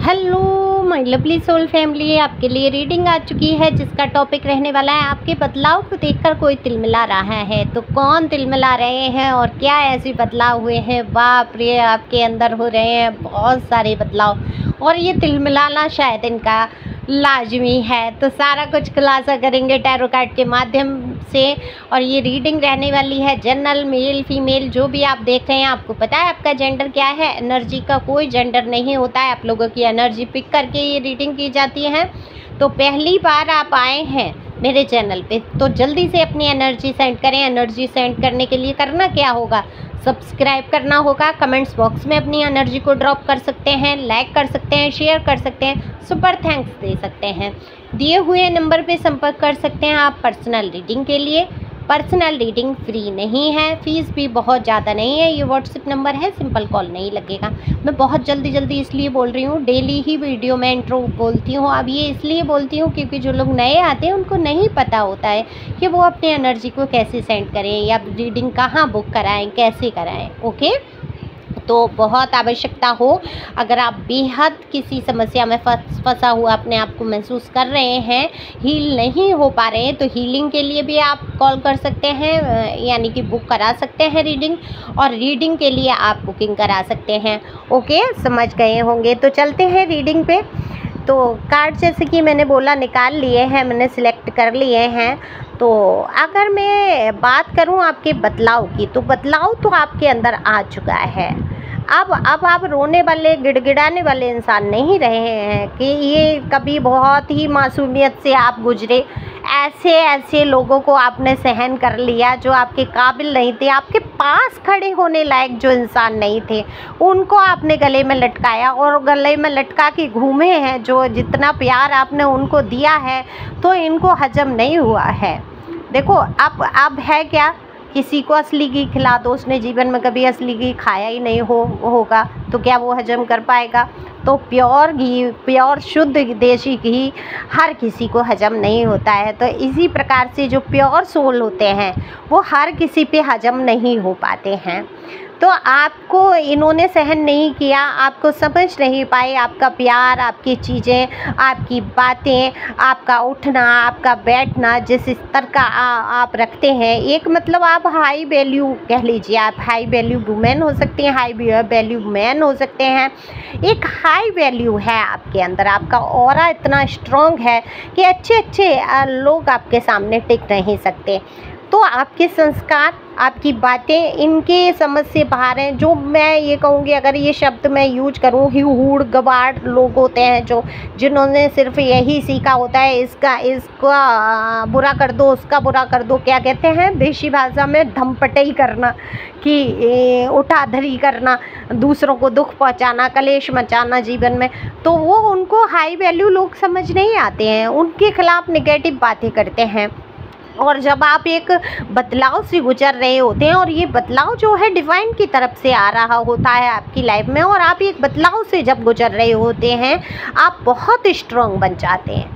Hello my lovely soul family, आपके लिए reading आ चुकी है जिसका टॉपिक रहने वाला है आपके बदलाव को देखकर कोई तिलमिला रहा है। तो कौन तिलमिला रहे हैं और क्या ऐसे बदलाव हुए हैं? बाप रे, आपके अंदर हो रहे हैं बहुत सारे बदलाव और ये तिलमिलाना शायद इनका लाजमी है। तो सारा कुछ खुलासा करेंगे टैरो कार्ड के माध्यम से। और ये रीडिंग रहने वाली है जनरल, मेल फीमेल जो भी आप देख रहे हैं। आपको पता है आपका जेंडर क्या है? एनर्जी का कोई जेंडर नहीं होता है, आप लोगों की एनर्जी पिक करके ये रीडिंग की जाती है। तो पहली बार आप आए हैं मेरे चैनल पे तो जल्दी से अपनी एनर्जी सेंड करें। एनर्जी सेंड करने के लिए करना क्या होगा? सब्सक्राइब करना होगा, कमेंट्स बॉक्स में अपनी एनर्जी को ड्रॉप कर सकते हैं, लाइक कर सकते हैं, शेयर कर सकते हैं, सुपर थैंक्स दे सकते हैं। दिए हुए नंबर पे संपर्क कर सकते हैं आप पर्सनल रीडिंग के लिए। पर्सनल रीडिंग फ्री नहीं है, फीस भी बहुत ज़्यादा नहीं है। ये व्हाट्सएप नंबर है, सिंपल कॉल नहीं लगेगा। मैं बहुत जल्दी इसलिए बोल रही हूँ, डेली ही वीडियो में इंट्रो बोलती हूँ। अब ये इसलिए बोलती हूँ क्योंकि जो लोग नए आते हैं उनको नहीं पता होता है कि वो अपने एनर्जी को कैसे सेंड करें या रीडिंग कहाँ बुक कराएँ, कैसे कराएँ। ओके, तो बहुत आवश्यकता हो, अगर आप बेहद किसी समस्या में फंसा हुआ अपने आप को महसूस कर रहे हैं, हील नहीं हो पा रहे हैं, तो हीलिंग के लिए भी आप कॉल कर सकते हैं, यानी कि बुक करा सकते हैं रीडिंग। और रीडिंग के लिए आप बुकिंग करा सकते हैं। ओके, समझ गए होंगे। तो चलते हैं रीडिंग पे। तो कार्ड जैसे कि मैंने बोला निकाल लिए हैं, मैंने सिलेक्ट कर लिए हैं। तो अगर मैं बात करूं आपके बदलाव की, तो बदलाव तो आपके अंदर आ चुका है। अब आप रोने वाले, गिड़गिड़ाने वाले इंसान नहीं रहे हैं कि ये कभी बहुत ही मासूमियत से आप गुजरे। ऐसे लोगों को आपने सहन कर लिया जो आपके काबिल नहीं थे, आपके पास खड़े होने लायक जो इंसान नहीं थे, उनको आपने गले में लटकाया और गले में लटका के घूमे हैं। जो जितना प्यार आपने उनको दिया है तो इनको हजम नहीं हुआ है। देखो अब है क्या, किसी को असली घी खिला दो, उसने जीवन में कभी असली घी खाया ही नहीं होगा, तो क्या वो हजम कर पाएगा? तो प्योर घी, प्योर शुद्ध देसी घी हर किसी को हजम नहीं होता है। तो इसी प्रकार से जो प्योर सोल होते हैं वो हर किसी पे हजम नहीं हो पाते हैं। तो आपको इन्होंने सहन नहीं किया, आपको समझ नहीं पाए, आपका प्यार, आपकी चीज़ें, आपकी बातें, आपका उठना, आपका बैठना, जिस स्तर का आप रखते हैं। एक मतलब आप हाई वैल्यू कह लीजिए, आप हाई वैल्यू वुमेन हो सकती हैं, हाई वैल्यू मैन हो सकते हैं। एक हाई वैल्यू है आपके अंदर, आपका ऑरा इतना स्ट्रॉन्ग है कि अच्छे लोग आपके सामने टिक नहीं सकते। तो आपके संस्कार, आपकी बातें इनके समझ से बाहर हैं। जो मैं ये कहूँगी, अगर ये शब्द मैं यूज करूँ, हूड़ गवाड़ लोग होते हैं जिन्होंने सिर्फ यही सीखा होता है, इसका बुरा कर दो, उसका बुरा कर दो। क्या कहते हैं देशी भाषा में? धमपटई करना, कि उठाधरी करना, दूसरों को दुख पहुँचाना, कलेश मचाना जीवन में। तो वो उनको हाई वैल्यू लोग समझ नहीं आते हैं, उनके खिलाफ नेगेटिव बातें करते हैं। और जब आप एक बदलाव से गुजर रहे होते हैं और ये बदलाव जो है डिवाइन की तरफ से आ रहा होता है आपकी लाइफ में, और आप एक बदलाव से जब गुजर रहे होते हैं, आप बहुत स्ट्रॉन्ग बन जाते हैं।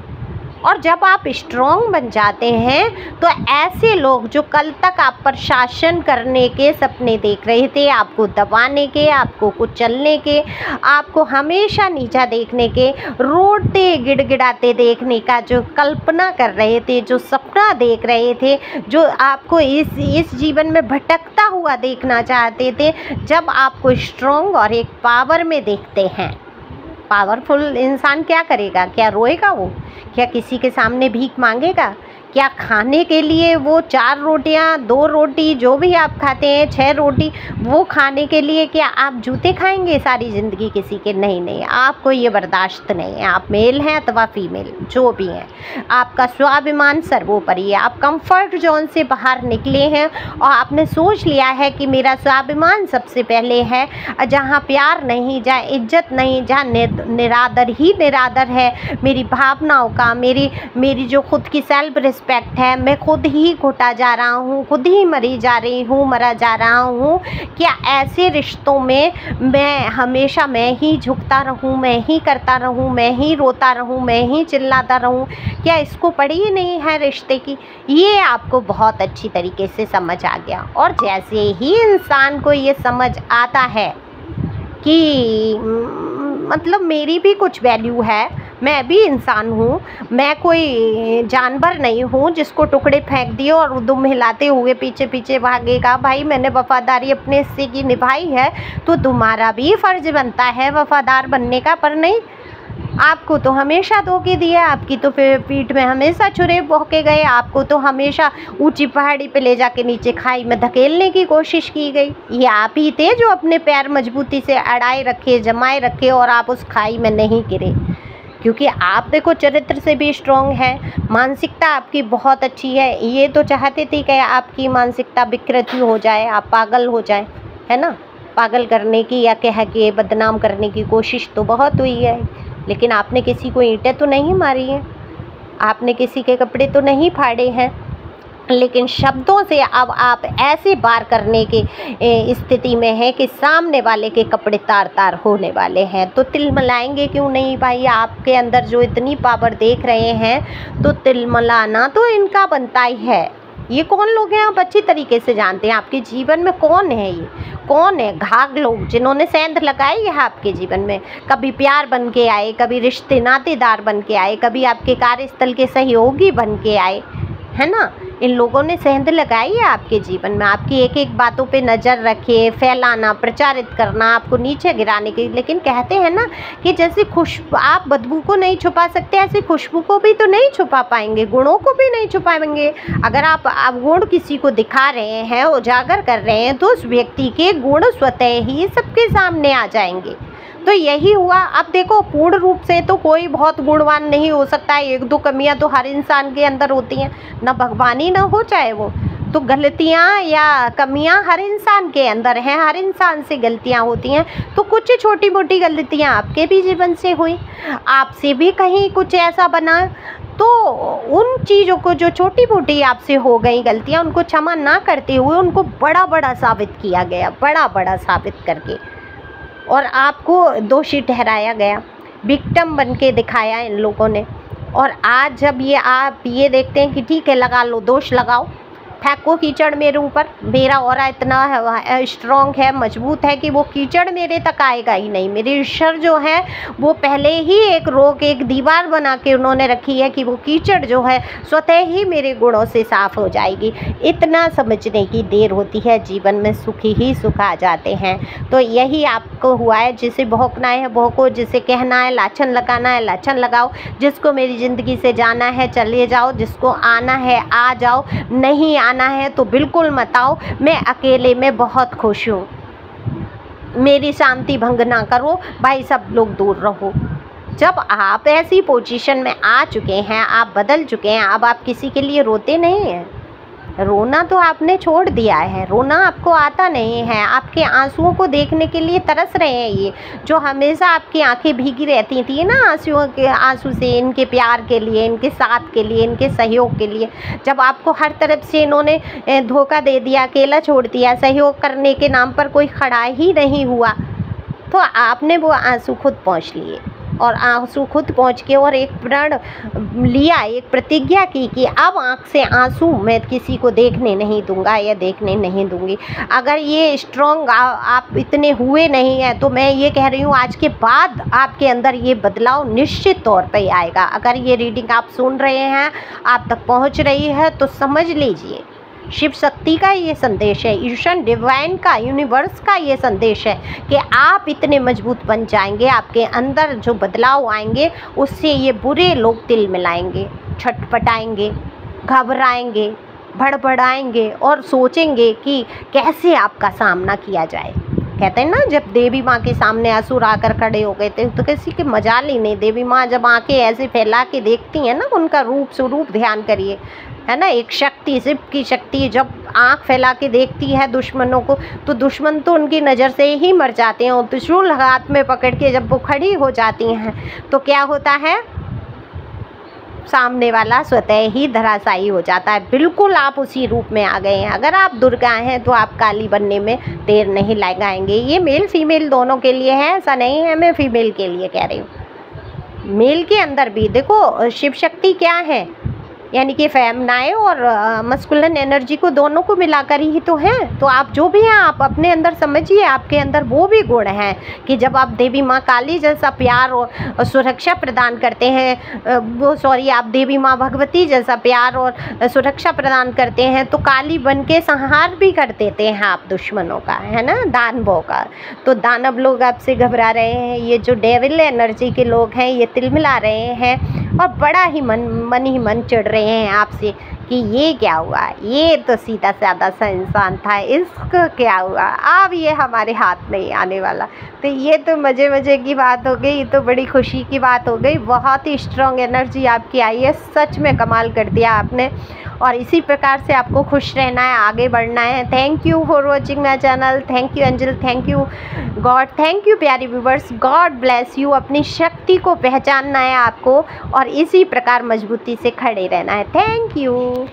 और जब आप स्ट्रॉन्ग बन जाते हैं तो ऐसे लोग जो कल तक आप पर शासन करने के सपने देख रहे थे, आपको दबाने के, आपको कुचलने के, आपको हमेशा नीचा देखने के, रोते गिड़गिड़ाते देखने का जो कल्पना कर रहे थे, जो सपना देख रहे थे, जो आपको इस जीवन में भटकता हुआ देखना चाहते थे, जब आपको स्ट्रॉन्ग और एक पावर में देखते हैं। पावरफुल इंसान क्या करेगा? क्या रोएगा वो? क्या किसी के सामने भीख मांगेगा? क्या खाने के लिए वो 4 रोटियां, 2 रोटी, जो भी आप खाते हैं, 6 रोटी, वो खाने के लिए क्या आप जूते खाएंगे सारी ज़िंदगी किसी के? नहीं, आपको ये बर्दाश्त नहीं है। आप मेल हैं अथवा फीमेल, जो भी हैं, आपका स्वाभिमान सर्वोपरि है। आप कंफर्ट जोन से बाहर निकले हैं और आपने सोच लिया है कि मेरा स्वाभिमान सबसे पहले है। जहाँ प्यार नहीं, जहाँ इज्जत नहीं, जहाँ निरादर ही निरादर है, मेरी भावनाओं का, मेरी जो खुद की सेल्फ रिस्पेक्ट है, मैं खुद ही घुटा जा रहा हूँ, खुद ही मरी जा रही हूँ, मरा जा रहा हूँ। क्या ऐसे रिश्तों में मैं हमेशा मैं ही झुकता रहूँ, मैं ही करता रहूँ, मैं ही रोता रहूँ, मैं ही चिल्लाता रहूँ? क्या इसको पड़ी ही नहीं है रिश्ते की? ये आपको बहुत अच्छी तरीके से समझ आ गया। और जैसे ही इंसान को ये समझ आता है कि मतलब मेरी भी कुछ वैल्यू है, मैं भी इंसान हूँ, मैं कोई जानवर नहीं हूँ जिसको टुकड़े फेंक दिए और दुम हिलाते हुए पीछे पीछे भागेगा। भाई मैंने वफादारी अपने हिस्से की निभाई है तो तुम्हारा भी फर्ज बनता है वफादार बनने का। पर नहीं, आपको तो हमेशा धोखे दिया, आपकी तो फिर पीठ में हमेशा छुरे भोंके गए, आपको तो हमेशा ऊंची पहाड़ी पे ले जाके नीचे खाई में धकेलने की कोशिश की गई। ये आप ही थे जो अपने पैर मजबूती से अड़ाए रखे, जमाए रखे और आप उस खाई में नहीं गिरे, क्योंकि आप देखो चरित्र से भी स्ट्रॉन्ग है, मानसिकता आपकी बहुत अच्छी है। ये तो चाहते थे कि आपकी मानसिकता विकृति हो जाए, आप पागल हो जाए, है ना। पागल करने की या कह के बदनाम करने की कोशिश तो बहुत हुई है, लेकिन आपने किसी को ईंटें तो नहीं मारी हैं, आपने किसी के कपड़े तो नहीं फाड़े हैं, लेकिन शब्दों से अब आप ऐसे वार करने की स्थिति में है कि सामने वाले के कपड़े तार तार होने वाले हैं। तो तिलमिलाएंगे क्यों नहीं भाई, आपके अंदर जो इतनी पावर देख रहे हैं तो तिलमिलाना तो इनका बनता ही है। ये कौन लोग हैं आप अच्छी तरीके से जानते हैं, आपके जीवन में कौन है, ये कौन है घाघ लोग जिन्होंने सेंध लगाई है आपके जीवन में। कभी प्यार बन के आए, कभी रिश्ते नातेदार बन के आए, कभी आपके कार्यस्थल के सहयोगी बन के आए, है ना। इन लोगों ने सेंध लगाई है आपके जीवन में, आपकी एक एक बातों पे नज़र रखे, फैलाना, प्रचारित करना, आपको नीचे गिराने की। लेकिन कहते हैं ना कि जैसे खुशबू, आप बदबू को नहीं छुपा सकते, ऐसे खुशबू को भी तो नहीं छुपा पाएंगे, गुणों को भी नहीं छुपाएंगे। अगर आप गुण किसी को दिखा रहे हैं, उजागर कर रहे हैं, तो उस व्यक्ति के गुण स्वतः ही सबके सामने आ जाएंगे। तो यही हुआ। अब देखो पूर्ण रूप से तो कोई बहुत गुणवान नहीं हो सकता है, एक दो कमियां तो हर इंसान के अंदर होती हैं, ना भगवानी ना हो चाहे वो, तो गलतियां या कमियां हर इंसान के अंदर हैं, हर इंसान से गलतियां होती हैं। तो कुछ छोटी मोटी गलतियां आपके भी जीवन से हुई, आपसे भी कहीं कुछ ऐसा बना, तो उन चीज़ों को जो छोटी मोटी आपसे हो गई गलतियां, उनको क्षमा ना करते हुए उनको बड़ा बड़ा साबित किया गया, बड़ा बड़ा साबित करके, और आपको दोषी ठहराया गया, विक्टिम बन के दिखाया इन लोगों ने। और आज जब ये आप ये देखते हैं कि ठीक है लगा लो, दोष लगाओ, फेंको कीचड़ मेरे ऊपर, मेरा ऑरा इतना स्ट्रॉन्ग है, मजबूत है कि वो कीचड़ मेरे तक आएगा ही नहीं। मेरे ईश्वर जो है वो पहले ही एक रोक, एक दीवार बना के उन्होंने रखी है कि वो कीचड़ जो है स्वतः ही मेरे गुणों से साफ हो जाएगी। इतना समझने की देर होती है, जीवन में सुख ही सुख आ जाते हैं। तो यही आपको हुआ है, जिसे भौंकना है भौंको, जिसे कहना है लाछन लगाना है लाछन लगाओ, जिसको मेरी ज़िंदगी से जाना है चले जाओ, जिसको आना है आ जाओ, नहीं आना है तो बिल्कुल मत आओ। मैं अकेले में बहुत खुश हूँ, मेरी शांति भंग ना करो भाई, सब लोग दूर रहो। जब आप ऐसी पोजीशन में आ चुके हैं, आप बदल चुके हैं, अब आप किसी के लिए रोते नहीं हैं, रोना तो आपने छोड़ दिया है, रोना आपको आता नहीं है। आपके आंसुओं को देखने के लिए तरस रहे हैं ये जो हमेशा आपकी आंखें भीगी रहती थी ना आंसू से, इनके प्यार के लिए, इनके साथ के लिए, इनके सहयोग के लिए। जब आपको हर तरफ से इन्होंने धोखा दे दिया, अकेला छोड़ दिया, सहयोग करने के नाम पर कोई खड़ा ही नहीं हुआ, तो आपने वो आंसू खुद पहुँच लिए, और आंसू खुद पहुँच के और एक प्रण लिया, एक प्रतिज्ञा की कि अब आँख से आंसू मैं किसी को देखने नहीं दूंगा या देखने नहीं दूंगी। अगर ये स्ट्रॉन्ग आप इतने हुए नहीं हैं, तो मैं ये कह रही हूँ आज के बाद आपके अंदर ये बदलाव निश्चित तौर पे आएगा। अगर ये रीडिंग आप सुन रहे हैं, आप तक पहुँच रही है, तो समझ लीजिए शिव शक्ति का ये संदेश है, ईशन डिवाइन का, यूनिवर्स का ये संदेश है कि आप इतने मजबूत बन जाएंगे, आपके अंदर जो बदलाव आएंगे उससे ये बुरे लोग तिल मिलाएंगे, छटपटाएंगे, घबराएंगे, भड़बड़ाएंगे और सोचेंगे कि कैसे आपका सामना किया जाए। कहते हैं ना, जब देवी माँ के सामने असुर आकर खड़े हो गए थे तो किसी के मजाल ही नहीं। देवी माँ जब आंखें ऐसे फैला के देखती हैं ना, उनका रूप स्वरूप ध्यान करिए, है ना, एक शक्ति, शिव की शक्ति जब आंख फैला के देखती है दुश्मनों को, तो दुश्मन तो उनकी नज़र से ही मर जाते हैं। और त्रिशूल हाथ में पकड़ के जब वो खड़ी हो जाती हैं तो क्या होता है, सामने वाला स्वतः ही धराशायी हो जाता है। बिल्कुल आप उसी रूप में आ गए हैं। अगर आप दुर्गा हैं तो आप काली बनने में देर नहीं लगाएंगे। ये मेल फीमेल दोनों के लिए है, ऐसा नहीं है मैं फीमेल के लिए कह रही हूँ। मेल के अंदर भी देखो शिव शक्ति क्या है, यानी कि फेमनाइन और मस्कुलिन एनर्जी को दोनों को मिलाकर ही तो हैं। तो आप जो भी हैं आप अपने अंदर समझिए, आपके अंदर वो भी गुण हैं कि जब आप देवी माँ काली जैसा प्यार और सुरक्षा प्रदान करते हैं, वो सॉरी आप देवी माँ भगवती जैसा प्यार और सुरक्षा प्रदान करते हैं, तो काली बन के संहार भी कर देते हैं आप दुश्मनों का, है ना, दानवों का। तो दानव लोग आपसे घबरा रहे हैं, ये जो डेविल एनर्जी के लोग हैं ये तिलमिला रहे हैं और बड़ा ही मन ही मन चिढ़ रहे हैं आपसे कि ये क्या हुआ, ये तो सीधा साधा सा इंसान था, इसको क्या हुआ, अब ये हमारे हाथ नहीं आने वाला। तो ये तो मज़े की बात हो गई, ये तो बड़ी खुशी की बात हो गई। बहुत ही स्ट्रॉन्ग एनर्जी आपकी आई है, सच में कमाल कर दिया आपने। और इसी प्रकार से आपको खुश रहना है, आगे बढ़ना है। Thank you for watching my channel. Thank you angel, thank you God, thank you प्यारी व्यूवर्स। God bless you. अपनी शक्ति को पहचानना है आपको और इसी प्रकार मजबूती से खड़े रहना है। Thank you.